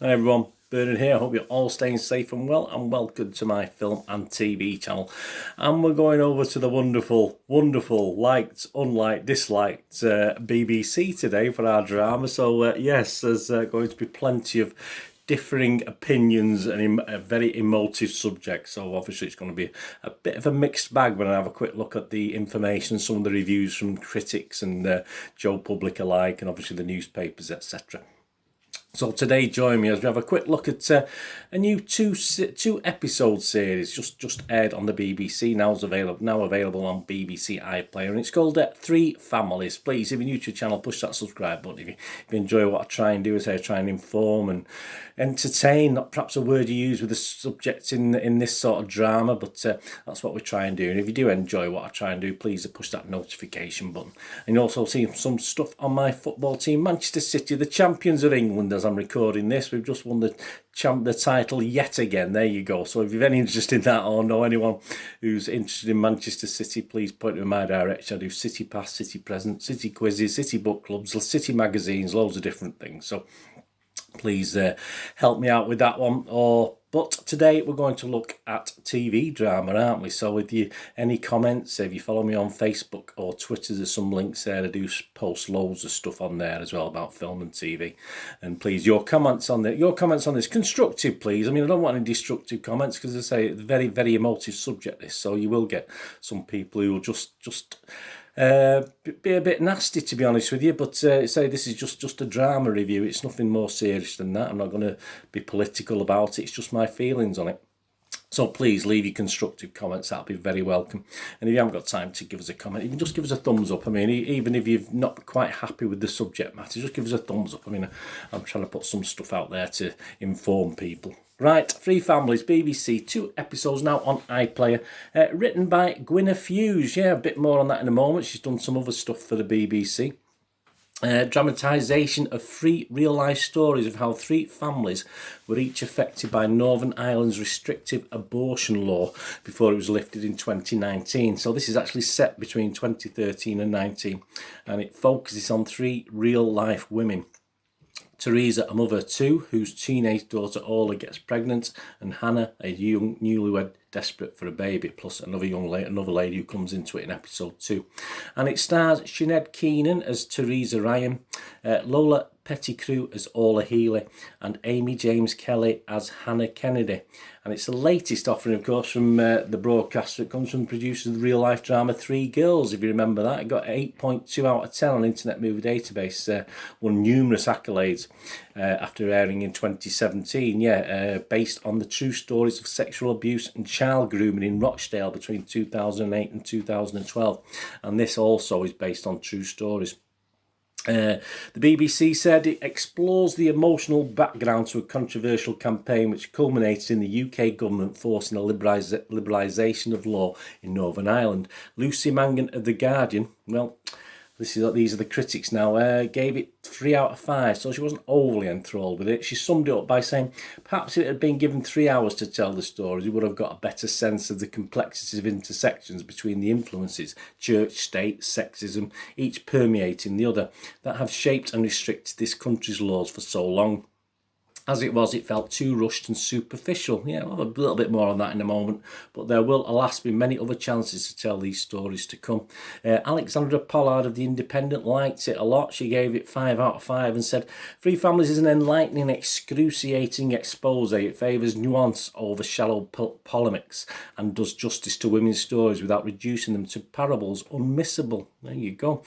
Hi everyone, Bernard here. I hope you're all staying safe and well, and welcome to my film and TV channel. And we're going over to the wonderful, liked, unliked, disliked BBC today for our drama. So yes, there's going to be plenty of differing opinions and a very emotive subject, so obviously it's going to be a bit of a mixed bag when I have a quick look at the information, some of the reviews from critics and Joe Public alike, and obviously the newspapers, etc. So today, join me as we have a quick look at a new two episode series just aired on the BBC. Now available on BBC iPlayer, and it's called Three Families. Please, if you're new to the channel, push that subscribe button. If you enjoy what I try and do, I try and inform and entertain. Not perhaps a word you use with the subject in this sort of drama, but that's what we try and do. And if you do enjoy what I try and do, please push that notification button. And you'll also see some stuff on my football team, Manchester City, the champions of England. As I'm recording this, we've just won the title yet again. There you go. So if you've any interest in that, or know anyone who's interested in Manchester City, please point them in my direction. I do City Pass, City Present, City Quizzes, City Book Clubs, City Magazines, loads of different things. So please help me out with that one. But today we're going to look at TV drama, aren't we? So with you, any comments, if you follow me on Facebook or Twitter, there's some links there. I do post loads of stuff on there as well about film and TV. And please, your comments on this, constructive, please. I mean, I don't want any destructive comments, because I say it's a very, very emotive subject, this. So you will get some people who will just be a bit nasty, to be honest with you, but say this is just a drama review. It's nothing more serious than that. I'm not going to be political about it. It's just my feelings on it. So please leave your constructive comments. That'll be very welcome. And if you haven't got time to give us a comment, you can just give us a thumbs up. I mean, even if you're not quite happy with the subject matter, just give us a thumbs up. I mean, I'm trying to put some stuff out there to inform people. Right, Three Families, BBC, 2 episodes now on iPlayer, written by Gwyneth Hughes. Yeah, a bit more on that in a moment. She's done some other stuff for the BBC. Dramatisation of 3 real-life stories of how 3 families were each affected by Northern Ireland's restrictive abortion law before it was lifted in 2019. So this is actually set between 2013 and 19, and it focuses on 3 real-life women. Teresa, a mother of 2, whose teenage daughter Orla gets pregnant, and Hannah, a young newlywed desperate for a baby, plus another lady who comes into it in episode 2. And it stars Sinead Keenan as Teresa Ryan, Lola Pettigrew as Orla Healy, and Amy James Kelly as Hannah Kennedy. And it's the latest offering, of course, from the broadcaster. It comes from the producers of the real-life drama Three Girls, if you remember that. It got 8.2 out of 10 on Internet Movie Database, won numerous accolades after airing in 2017. Based on the true stories of sexual abuse and child grooming in Rochdale between 2008 and 2012. And this also is based on true stories. The BBC said it explores the emotional background to a controversial campaign which culminated in the UK government forcing a liberalisation of law in Northern Ireland. Lucy Mangan of The Guardian, well, these are the critics now, gave it 3 out of 5, so she wasn't overly enthralled with it. She summed it up by saying, perhaps if it had been given 3 hours to tell the story, we would have got a better sense of the complexities of intersections between the influences, church, state, sexism, each permeating the other, that have shaped and restricted this country's laws for so long. As it was, it felt too rushed and superficial. Yeah, we'll have a little bit more on that in a moment, but there will, alas, be many other chances to tell these stories to come. Alexandra Pollard of The Independent liked it a lot. She gave it 5 out of 5 and said, Three Families is an enlightening, excruciating expose. It favours nuance over shallow polemics and does justice to women's stories without reducing them to parables unmissable. There you go.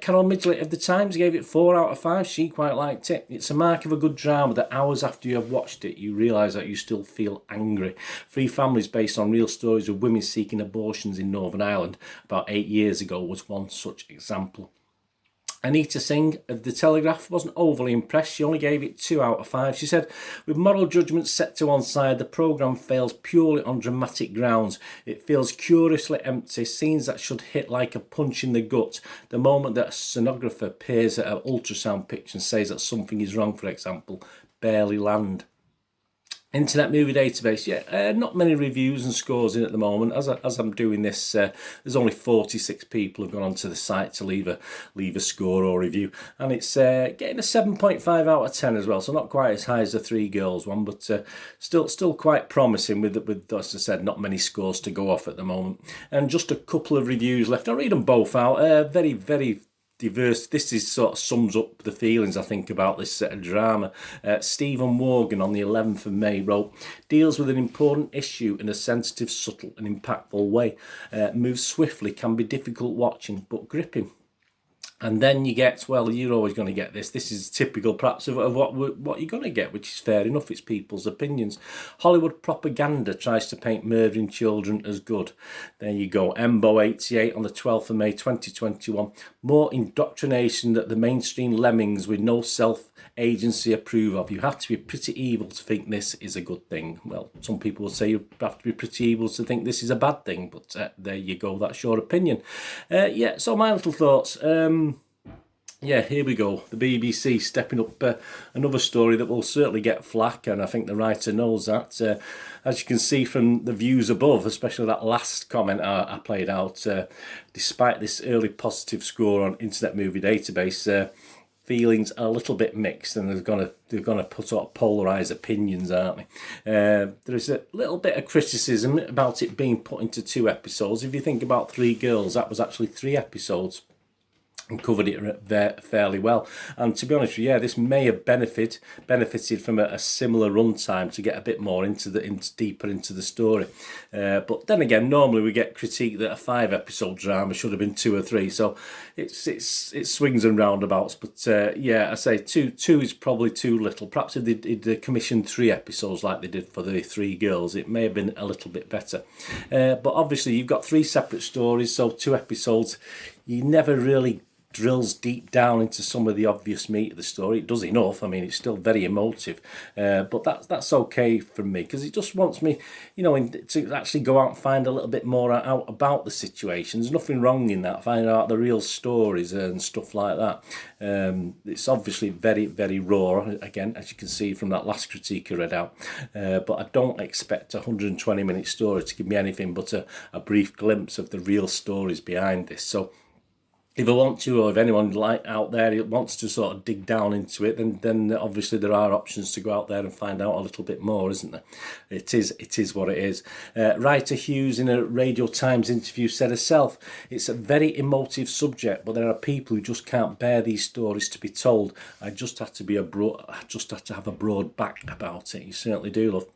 Carol Midgley of The Times gave it 4 out of 5. She quite liked it. It's a mark of a good drama that hours after you have watched it, you realise that you still feel angry. Three Families, based on real stories of women seeking abortions in Northern Ireland about 8 years ago, was one such example. Anita Singh of The Telegraph wasn't overly impressed. She only gave it 2 out of 5. She said, with moral judgment set to one side, the programme fails purely on dramatic grounds. It feels curiously empty, scenes that should hit like a punch in the gut. The moment that a sonographer peers at an ultrasound picture and says that something is wrong, for example, barely land. Internet Movie Database, yeah, not many reviews and scores in at the moment. As I'm doing this, there's only 46 people who've gone onto the site to leave a score or review, and it's getting a 7.5 out of 10 as well. So not quite as high as the Three Girls one, but still quite promising. With as I said, not many scores to go off at the moment, and just a couple of reviews left. I'll read them both out. Very diverse. This is sort of sums up the feelings I think about this set of drama. Stephen Morgan on the 11th of May wrote, deals with an important issue in a sensitive, subtle and impactful way. Moves swiftly, can be difficult watching but gripping. And then you get, well, you're always going to get this. This is typical, perhaps, of what you're going to get, which is fair enough. It's people's opinions. Hollywood propaganda tries to paint murdering children as good. There you go. Embo88 on the 12th of May 2021. More indoctrination that the mainstream lemmings with no self-agency approve of. You have to be pretty evil to think this is a good thing. Well, some people will say you have to be pretty evil to think this is a bad thing, but there you go. That's your opinion. Yeah, so my little thoughts. Yeah, here we go. The BBC stepping up another story that will certainly get flack, and I think the writer knows that. As you can see from the views above, especially that last comment I played out, despite this early positive score on Internet Movie Database, feelings are a little bit mixed, and they're gonna put sort of polarised opinions, aren't they? There's a little bit of criticism about it being put into 2 episodes. If you think about Three Girls, that was actually 3 episodes. And covered it fairly well, and to be honest with you, yeah, this may have benefited from a similar runtime to get a bit more deeper into the story. But then again, normally we get critique that a 5-episode drama should have been 2 or 3, so it swings and roundabouts. But yeah, I say two is probably too little. Perhaps if they'd commissioned 3 episodes like they did for the Three Girls, it may have been a little bit better. But obviously, you've got 3 separate stories, so 2 episodes. You never really drills deep down into some of the obvious meat of the story. It does enough. I mean, it's still very emotive, but that's okay for me, because it just wants me, to actually go out and find a little bit more out about the situation. There's nothing wrong in that, finding out the real stories and stuff like that. It's obviously very, very raw, again, as you can see from that last critique I read out, but I don't expect a 120-minute story to give me anything but a brief glimpse of the real stories behind this. So if I want to, or if anyone out there wants to sort of dig down into it, then obviously there are options to go out there and find out a little bit more, isn't there? It is what it is. Writer Hughes, in a Radio Times interview, said herself, it's a very emotive subject, but there are people who just can't bear these stories to be told. I just have to have a broad back about it. You certainly do, love.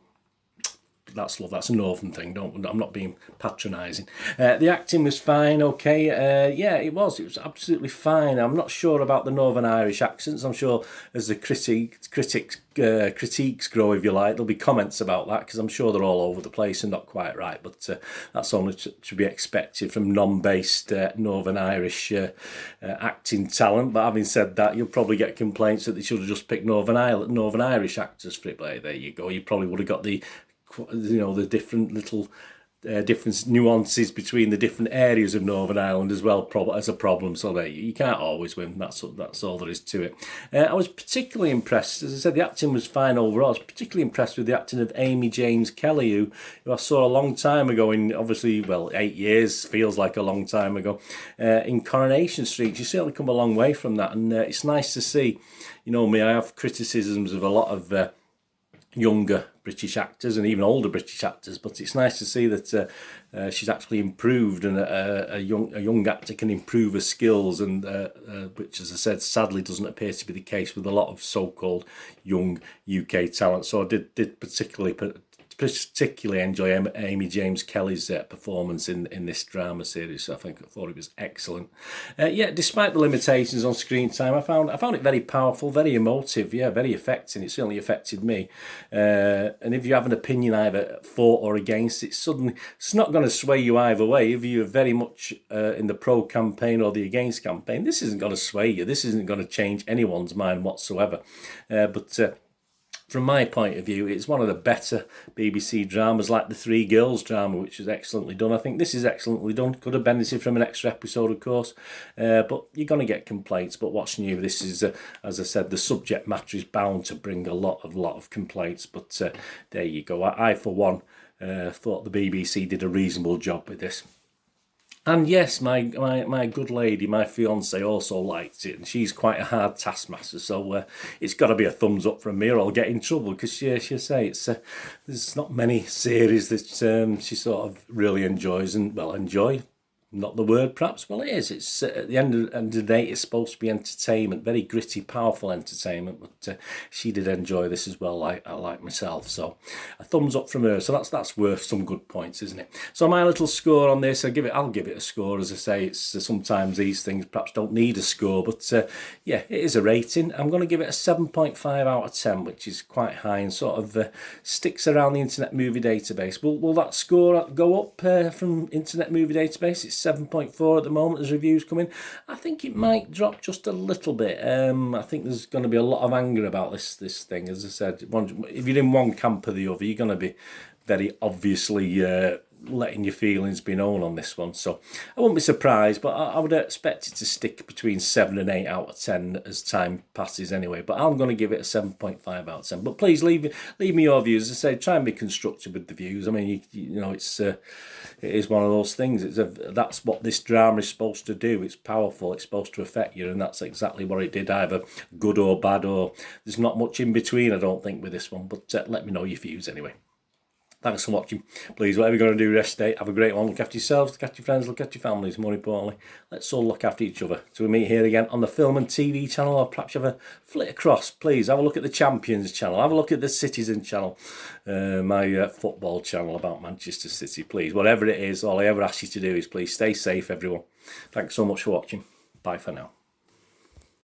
That's love. That's a northern thing. I'm not being patronising. The acting was fine. Okay. Yeah, it was. It was absolutely fine. I'm not sure about the Northern Irish accents. I'm sure as the critiques grow, if you like, there'll be comments about that, because I'm sure they're all over the place and not quite right. But that's only to be expected from non-based Northern Irish acting talent. But having said that, you'll probably get complaints that they should have just picked Northern Irish actors for it. But there you go. You probably would have got the different little different nuances between the different areas of Northern Ireland as well as a problem. So there, you can't always win. That's all there is to it. I was particularly impressed, as I said, the acting was fine overall. I was particularly impressed with the acting of Amy James Kelly, who I saw a long time ago in, obviously, well, 8 years feels like a long time ago, in Coronation Street. She's certainly come a long way from that, and it's nice to see. You know me, I have criticisms of a lot of younger British actors and even older British actors, but it's nice to see that she's actually improved, and a young actor can improve her skills, and which, as I said, sadly doesn't appear to be the case with a lot of so-called young UK talent. So I did particularly enjoy Amy James Kelly's performance in this drama series. I thought it was excellent. Yeah, despite the limitations on screen time, I found it very powerful, very emotive, yeah, very affecting. It certainly affected me. And if you have an opinion either for or against, it's not going to sway you either way. If you're very much in the pro campaign or the against campaign, this isn't going to sway you. This isn't going to change anyone's mind whatsoever. But From my point of view, it's one of the better BBC dramas, like the Three Girls drama, which is excellently done. I think this is excellently done. Could have benefited from an extra episode, of course, but you're going to get complaints. But what's new? This is, as I said, the subject matter is bound to bring a lot of complaints. But there you go. I for one, thought the BBC did a reasonable job with this. And yes, my good lady, my fiance, also liked it, and she's quite a hard taskmaster, so it's got to be a thumbs up from me, or I'll get in trouble, because she'll say there's not many series that she sort of really enjoys, and, well, enjoy, not the word perhaps, well it is, it's at the end of the day it's supposed to be entertainment, very gritty, powerful entertainment, but she did enjoy this as well, like myself, so a thumbs up from her, so that's worth some good points, isn't it? So my little score on this, I'll give it a score. As I say, it's sometimes these things perhaps don't need a score, but yeah, it is a rating. I'm going to give it a 7.5 out of 10, which is quite high, and sort of sticks around the Internet Movie Database. Will that score go up from Internet Movie Database? It's 7.4 at the moment as reviews come in. I think it might drop just a little bit. I think there's going to be a lot of anger about this thing. As I said, if you're in one camp or the other, you're going to be very obviously letting your feelings be known on this one. So I wouldn't be surprised, but I would expect it to stick between 7 and 8 out of 10 as time passes anyway. But I'm going to give it a 7.5 out of 10. But please leave me your views. As I say, try and be constructive with the views. I mean, you know, it is one of those things. That's what this drama is supposed to do. It's powerful. It's supposed to affect you, and that's exactly what it did. Either good or bad, or there's not much in between, I don't think, with this one. But let me know your views anyway. Thanks for watching. Please, whatever you're going to do rest day, have a great one. Look after yourselves, look after your friends, look after your families. More importantly, let's all look after each other. So we meet here again on the Film and TV channel, or perhaps you have a flit across. Please have a look at the Champions channel. Have a look at the Citizen channel, my football channel about Manchester City. Please, whatever it is, all I ever ask you to do is please stay safe, everyone. Thanks so much for watching. Bye for now.